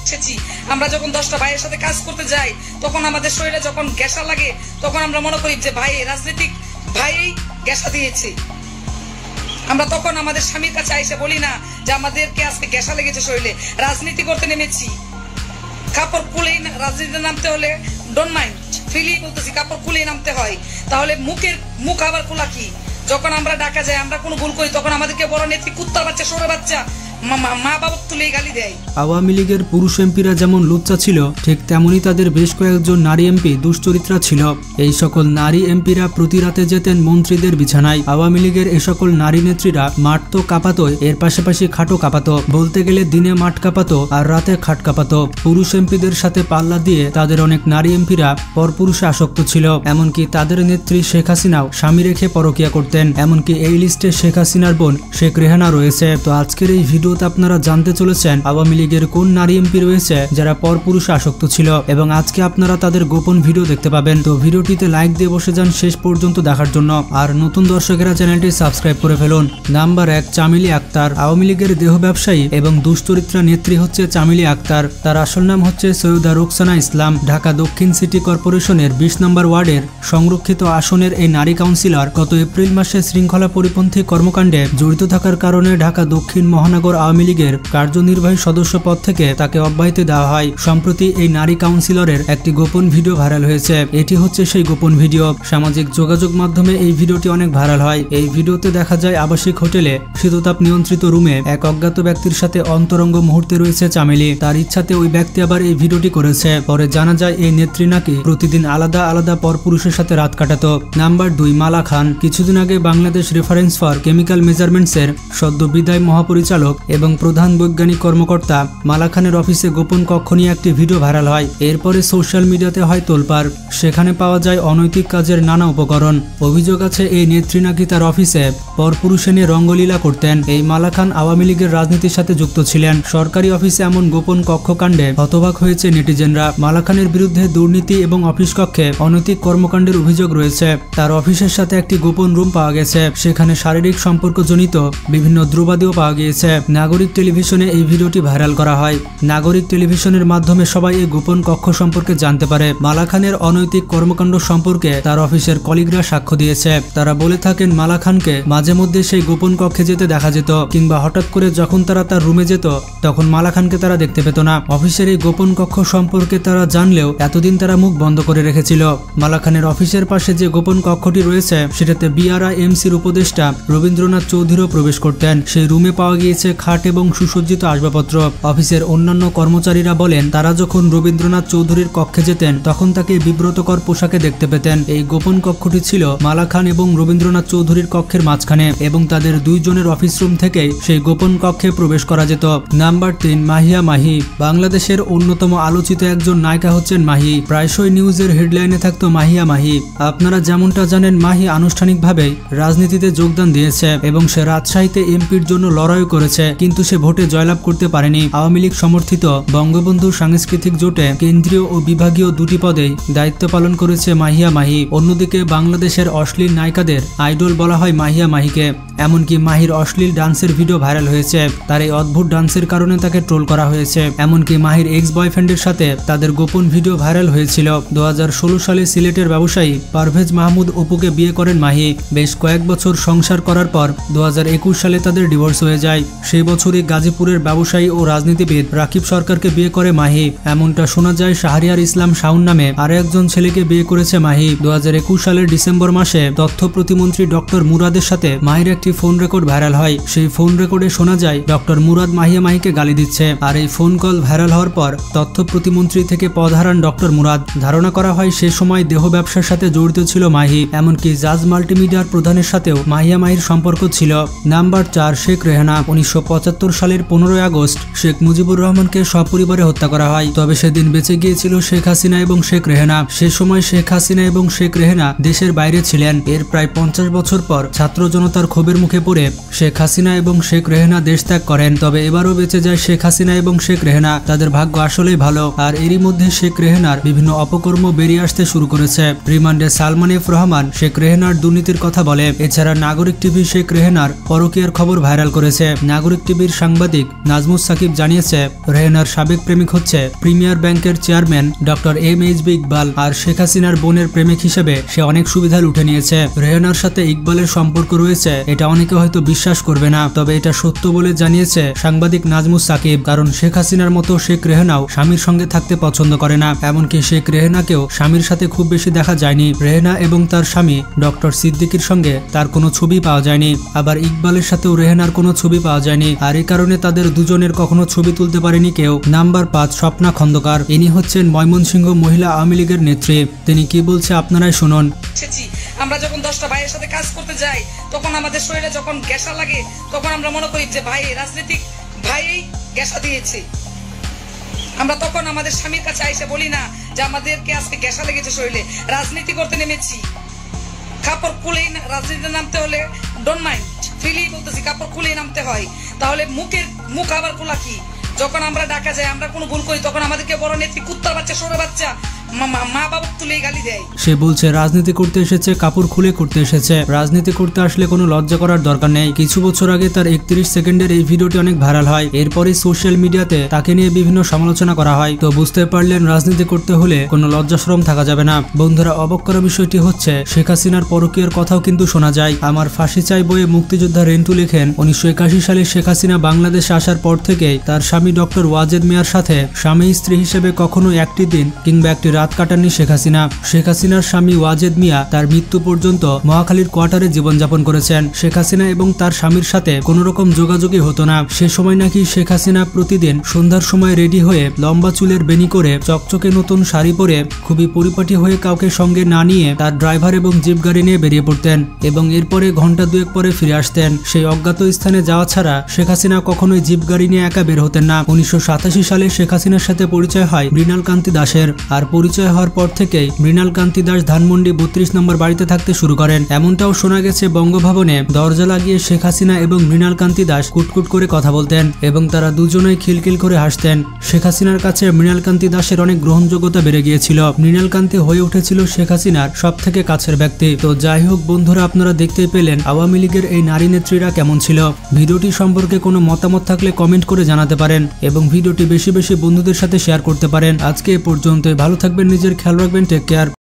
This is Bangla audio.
এসেছি। আমরা যখন 10টা ভাইয়ের সাথে কাজ করতে যাই তখন আমাদের শরীরে যখন গ্যাসা লাগে তখন আমরা মনে করি যে ভাই রাজনৈতিক ভাই গ্যাসা দিয়েছে। আমরা তখন আমাদের স্বামীর কাছে এসে বলি না যে আমাদেরকে আজকে গ্যাসা লেগেছে শরীরে, রাজনীতি করতে নেমেছি। কাপড় খুলেই রাজনীতিতে নামতে হলে ডোন্ট মাইন্ড, ফ্রিলি বলতেছি, কাপড় খুলেই নামতে হয়। তাহলে মুখ আবার খোলা কি? যখন আমরা ডাকা যায়, আমরা কোনো ভুল করি, তখন আমাদেরকে বড় নেত্রী, কুত্তার বাচ্চা, সরে বাচ্চা, মা বাবা তুলেই গালি দেয়। আওয়ামী লীগের পুরুষ এমপিরা যেমন লুচ্চা ছিল, ঠিক তেমনি তাদের বেশ কয়েকজন নারী এমপি দুশ্চরিত্রা ছিল। এই সকল নারী এমপিরা প্রতি রাতে যেতেন মন্ত্রীদের বিছানায়। আওয়ামী লীগের এ সকল নারী নেত্রীরা মাঠ তো কাঁপাতোই, এর পাশাপাশি খাটও কাঁপাতো। বলতে গেলে দিনে মাঠ কাঁপাতো আর রাতে খাট কাঁপাতো। পুরুষ এমপিদের সাথে পাল্লা দিয়ে তাদের অনেক নারী এমপিরা পরপুরুষে আসক্ত ছিল। এমনকি তাদের নেত্রী শেখ হাসিনাও স্বামী রেখে পরকিয়া করতেন। এমনকি এই লিস্টে শেখ হাসিনার বোন শেখ রেহানা রয়েছে। তো আজকের এই ভিডিওতে আপনারা জানতে চলেছেন আওয়ামী লীগের কোন নারী এমপি রয়েছে যারা পরপুরুষে আসক্ত ছিল, এবং আজকে আপনারা তাদের গোপন ভিডিও দেখতে পাবেন। তো ভিডিওটিতে লাইক দিয়ে বসে যান শেষ পর্যন্ত দেখার জন্য। আর নতুন দর্শকেরা চ্যানেলটি সাবস্ক্রাইব করে ফেলুন। নাম্বার 1, চামেলি আক্তার। আওয়ামী লীগের দেহ ব্যবসায়ী এবং দুশ্চরিত্রা নেত্রী হচ্ছে চামেলি আক্তার। তার আসল নাম হচ্ছে সৈয়দা রোকসানা ইসলাম। ঢাকা দক্ষিণ সিটি কর্পোরেশনের 20 নম্বর ওয়ার্ডের সংরক্ষিত আসনের এই নারী কাউন্সিলর গত এপ্রিল মাসে শৃঙ্খলা পরিপন্থী কর্মকাণ্ডে জড়িত থাকার কারণে ঢাকা দক্ষিণ মহানগর আওয়ামী লীগের কার্যনির্বাহী সদস্য পদ থেকে তাকে অব্যাহতি দেওয়া হয়। সম্প্রতি এই নারী কাউন্সিলরের একটি গোপন ভিডিও ভাইরাল হয়েছে। এটি হচ্ছে সেই গোপন ভিডিও। সামাজিক যোগাযোগ মাধ্যমে এই ভিডিওটি অনেক ভাইরাল হয়। এই ভিডিওতে দেখা যায় আবাসিক হোটেলে শীততাপ নিয়ন্ত্রিত রুমে এক অজ্ঞাত ব্যক্তির সাথে অন্তরঙ্গ মুহূর্তে রয়েছে চামেলি। তার ইচ্ছাতে ওই ব্যক্তি আবার এই ভিডিওটি করেছে। পরে জানা যায় এই নেত্রী নাকি প্রতিদিন আলাদা আলাদা পরপুরুষের সাথে রাত কাটাতো। নাম্বার 2, মালা খান। কিছুদিন আগে বাংলাদেশ রেফারেন্স ফর কেমিক্যাল মেজারমেন্টসের সদ্য বিদায় মহাপরিচালক এবং প্রধান বৈজ্ঞানিক কর্মকর্তা মালা খানের অফিসে গোপন কক্ষ নিয়ে একটি ভিডিও ভাইরাল হয়। এরপরে সোশ্যাল মিডিয়াতে হয় তোলপাড়। সেখানে পাওয়া যায় অনৈতিক কাজের নানা উপকরণ। অভিযোগ আছে এই নেত্রী নাকি তার অফিসে পরপুরুষে নিয়ে রঙ্গলীলা করতেন। এই মালা খান আওয়ামী লীগের রাজনীতির সাথে যুক্ত ছিলেন। সরকারি অফিসে এমন গোপন কক্ষকাণ্ডে হতবাক হয়েছে নেটিজেনরা। মালা খানের বিরুদ্ধে দুর্নীতি এবং অফিস কক্ষে অনৈতিক কর্মকাণ্ডের অভিযোগ রয়েছে। তার অফিসের সাথে একটি গোপন রুম পাওয়া গেছে। সেখানে শারীরিক সম্পর্কজনিত বিভিন্ন দ্রব্যাদিও পাওয়া গিয়েছে। নাগরিক টেলিভিশনে এই ভিডিওটি ভাইরাল করা হয়। নাগরিক টেলিভিশনের মাধ্যমে সবাই এই গোপন কক্ষ সম্পর্কে জানতে পারে। মালা খানের অনৈতিক কর্মকাণ্ড সম্পর্কে তার অফিসের কলিগরা সাক্ষ্য দিয়েছে। তারা বলে থাকেন মালা খানকে মাঝে মধ্যে সেই গোপন কক্ষে যেতে দেখা যেত, কিংবা হঠাৎ করে যখন তারা তার রুমে যেত তখন মালা খানকে তারা দেখতে পেত না। অফিসের এই গোপন কক্ষ সম্পর্কে তারা জানলেও এতদিন তারা মুখ বন্ধ করে রেখেছিল। মালা খানের অফিসের পাশে যে গোপন কক্ষটি রয়েছে সেটাতে বিআরআইএমসির উপদেষ্টা রবীন্দ্রনাথ চৌধুরীও প্রবেশ করতেন। সেই রুমে পাওয়া গিয়েছে খাট এবং সুসজ্জিত আসবাবপত্র। অফিসের অন্যান্য কর্মচারীরা বলেন তারা যখন রবীন্দ্রনাথ চৌধুরীর কক্ষে যেতেন তখন তাকে বিব্রতকর পোশাকে দেখতে পেতেন। এই গোপন কক্ষটি ছিল মালা খান এবং রবীন্দ্রনাথ চৌধুরীর কক্ষের মাঝখানে, এবং তাদের দুইজনের অফিস রুম থেকেই সেই গোপন কক্ষে প্রবেশ করা যেত। নাম্বার 3, মাহিয়া মাহি। বাংলাদেশের অন্যতম আলোচিত একজন নায়িকা হচ্ছেন মাহি। প্রায়শই নিউজের হেডলাইনে থাকতো মাহিয়া মাহি। আপনারা যেমনটা জানেন, মাহি আনুষ্ঠানিকভাবে রাজনীতিতে যোগদান দিয়েছে এবং সে রাজশাহীতে এমপির জন্য লড়াই করেছে, কিন্তু সে ভোটে জয়লাভ করতে পারেনি। আওয়ামী লীগ সমর্থিত বঙ্গবন্ধু সাংস্কৃতিক জোটে কেন্দ্রীয় ও বিভাগীয় দুটি পদেই দায়িত্ব পালন করেছে মাহিয়া মাহি। অন্যদিকে বাংলাদেশের অশ্লীল নায়িকাদের আইডল বলা হয় মাহিয়া মাহিকে। এমনকি মাহির অশ্লীল ডান্সের ভিডিও ভাইরাল হয়েছে। তার এই অদ্ভুত ডান্সের কারণে তাকে ট্রোল করা হয়েছে। এমনকি মাহির এক্স বয়ফ্রেন্ডের সাথে তাদের গোপন ভিডিও ভাইরাল হয়েছিল। 2016 সালে সিলেটের ব্যবসায়ী পারভেজ মাহমুদ অপুকে বিয়ে করেন মাহি। বেশ কয়েক বছর সংসার করার পর 2021 সালে তাদের ডিভোর্স হয়ে যায়। সেই বছরই গাজীপুরের ব্যবসায়ী ও রাজনীতিবিদ রাকিব সরকারকে বিয়ে করে মাহি। এমনটা শোনা যায় শাহরিয়ার ইসলাম শাওন নামে আরো একজন ছেলেকে বিয়ে করেছে মাহি। 2021 সালের ডিসেম্বর মাসে তথ্য প্রতিমন্ত্রী ডক্টর মুরাদের সাথে মাহির একটি ফোন রেকর্ড ভাইরাল হয়। সেই ফোন রেকর্ডে শোনা যায় ডক্টর মুরাদ মাহিয়া মাহিকে গালি দিচ্ছে। আর এই ফোন কল ভাইরাল হওয়ার পর তথ্য প্রতিমন্ত্রী থেকে পদ হারান ডক্টর মুরাদ। ধারণা করা হয় সে সময় দেহ ব্যবসার সাথে জড়িত ছিল মাহি। এমনকি জাজ মাল্টিমিডিয়ার প্রধানের সাথেও মাহিয়া মাহির সম্পর্ক ছিল। নাম্বার 4, শেখ রেহানা। 1975 সালের 15 আগস্ট শেখ মুজিবুর রহমানকে সপরিবারে হত্যা করা হয়। তবে সেদিন বেঁচে গিয়েছিল শেখ হাসিনা এবং শেখ রেহানা। সে সময় শেখ হাসিনা এবং শেখ রেহানা দেশের বাইরে ছিলেন। এর প্রায় 50 বছর পর ছাত্র জনতার ক্ষোভের মুখে পড়ে শেখ হাসিনা এবং শেখ রেহানা দেশ ত্যাগ করেন। তবে এবারও বেঁচে যায় শেখ হাসিনা এবং শেখ রেহানা। তাদের ভাগ্য আসলেই ভালো। আর এরই মধ্যে শেখ রেহানার বিভিন্ন অপকর্ম বেরিয়ে আসতে শুরু করেছে। রিমান্ডে সালমান এফ রহমান শেখ রেহানার দুর্নীতির কথা বলে। এছাড়া নাগরিক টিভি শেখ রেহানার পরকীয়ার খবর ভাইরাল করেছে। নাগরিক টিভির সাংবাদিক নাজমুস সাকিব জানিয়েছে, রেহেনার সাবেক প্রেমিক হচ্ছে প্রিমিয়ার ব্যাংকের চেয়ারম্যান ডক্টর MHB ইকবাল। আর শেখ হাসিনার বোনের প্রেমিক হিসেবে সে অনেক সুবিধা লুটে নিয়েছে। রেহেনার সাথে ইকবালের সম্পর্ক রয়েছে, এটা অনেকে হয়তো বিশ্বাস করবে না, তবে এটা সত্য বলে জানিয়েছে সাংবাদিক নাজমুস সাকিব। কারণ শেখ হাসিনার মতো শেখ রেহেনাও স্বামীর সঙ্গে থাকতে পছন্দ করে না। এমনকি শেখ রেহেনাকেও স্বামীর সাথে খুব বেশি দেখা যায়নি। রেহেনা এবং তার স্বামী ডক্টর সিদ্দিকীর সঙ্গে তার কোনো ছবি পাওয়া যায়নি। আবার ইকবালের সাথেও রেহেনার কোনো ছবি পাওয়া যায়নি। আর এই কারণে তাদের দুজনের কখনো ছবি তুলতে পারেনি কেউ। নাম্বার 5, স্বপ্না খন্দকার। ইনি হচ্ছেন ময়মনসিংহ মহিলা আওয়ামী লীগের নেত্রী। তিনি কি বলছে আপনারাই শুনুন। আমরা যখন 10টা ভাইয়ের সাথে কাজ করতে যাই, তখন আমাদের শরীরে যখন গ্যাসা লাগে, তখন আমরা মনে করি যে ভাই রাজনৈতিক ভাইই গ্যাসা দিয়েছে। আমরা তখন আমাদের স্বামীর কাছে আইসে বলি না যে আমাদেরকে আজকে গ্যাসা লেগেছে শরীরে, রাজনীতি করতে নেমেছি। কাপড় খুলেই রাজনীতিতে নামতে হলে ডোন্ট মাইন্ড, ফ্রিলি বলতেছি, কাপড় খুলেই নামতে হয়। তাহলে মুখ আবার খোলা কি? যখন আমরা ডাকা যায়, আমরা কোনো ভুল করি, তখন আমাদেরকে বড় নেত্রী, কুত্তার বাচ্চা, সরে বাচ্চা, মা বাবা তুলেই গালি দেয়। সে বলছে রাজনীতি করতে এসেছে, কাপড় খুলে করতে এসেছে। রাজনীতি করতে আসলে কোনো লজ্জা করার দরকার নেই। কিছু বছর আগে তার 31 সেকেন্ডের এই ভিডিওটি অনেক ভাইরাল হয়। এরপরে সোশ্যাল মিডিয়াতে তাকে নিয়ে বিভিন্ন সমালোচনা করা হয়। তো বুঝতে পারলেন রাজনীতি করতে হলে কোনো লজ্জাশরম থাকা যাবে না। বন্ধুরা, অবাক করা বিষয়টি হচ্ছে শেখ হাসিনার পরকীয়ার কথাও কিন্তু শোনা যায়। আমার ফাঁসি চাই বইয়ে মুক্তিযোদ্ধা রেন্টু লেখেন, 1981 সালে শেখ হাসিনা বাংলাদেশে আসার পর থেকেই তার স্বামী ডক্টর ওয়াজেদ মিয়ার সাথে স্বামী স্ত্রী হিসেবে কখনো একটি দিন কিংবা একটি রাত কাটাননি শেখ হাসিনা। শেখ হাসিনার স্বামী ওয়াজেদ মিয়া তার মৃত্যু পর্যন্ত মহাখালীর কোয়ার্টারে জীবনযাপন করেছেন। শেখ হাসিনা এবং তার স্বামীর সাথে কোনো রকম যোগাযোগই হতো না। সে সময় নাকি শেখ হাসিনা প্রতিদিন সন্ধ্যার সময় রেডি হয়ে লম্বা চুলের বেনি করে চকচকে নতুন শাড়ি পরে খুবই পরিপাটি হয়ে কাউকে সঙ্গে না নিয়ে তার ড্রাইভার এবং জিপ গাড়ি নিয়ে বেরিয়ে পড়তেন এবং এরপরে ঘন্টা 2 পরে ফিরে আসতেন। সেই অজ্ঞাত স্থানে যাওয়া ছাড়া শেখ হাসিনা কখনোই জিপ গাড়ি নিয়ে একা বের হতেন না। 1987 সালে শেখ হাসিনার সাথে পরিচয় হয় মৃণাল কান্তি দাসের। আর পরিচয় হওয়ার পর থেকেই মৃণাল কান্তি দাস ধানমন্ডি 32 নম্বর বাড়িতে থাকতে শুরু করেন। এমনটাও শোনা গেছে বঙ্গভবনে দরজা লাগিয়ে শেখ হাসিনা এবং মৃণাল কান্তি দাস কুটকুট করে কথা বলতেন এবং তারা দুজনেই খিলখিল করে হাসতেন। শেখ হাসিনার কাছে মৃণাল কান্তি দাসের অনেক গ্রহণযোগ্যতা বেড়ে গিয়েছিল। মৃণাল কান্তি হয়ে উঠেছিল শেখ হাসিনার সব থেকে কাছের ব্যক্তি। তো যাই হোক বন্ধুরা, আপনারা দেখতেই পেলেন আওয়ামী লীগের এই নারী নেত্রীরা কেমন ছিল। ভিডিওটি সম্পর্কে কোনো মতামত থাকলে কমেন্ট করে জানাতে পারেন এবং ভিডিওটি বেশি বেশি বন্ধুদের সাথে শেয়ার করতে পারেন। আজকে এ পর্যন্তই। ভালো থাকবেন, নিজের খেয়াল রাখবেন, টেক কেয়ার।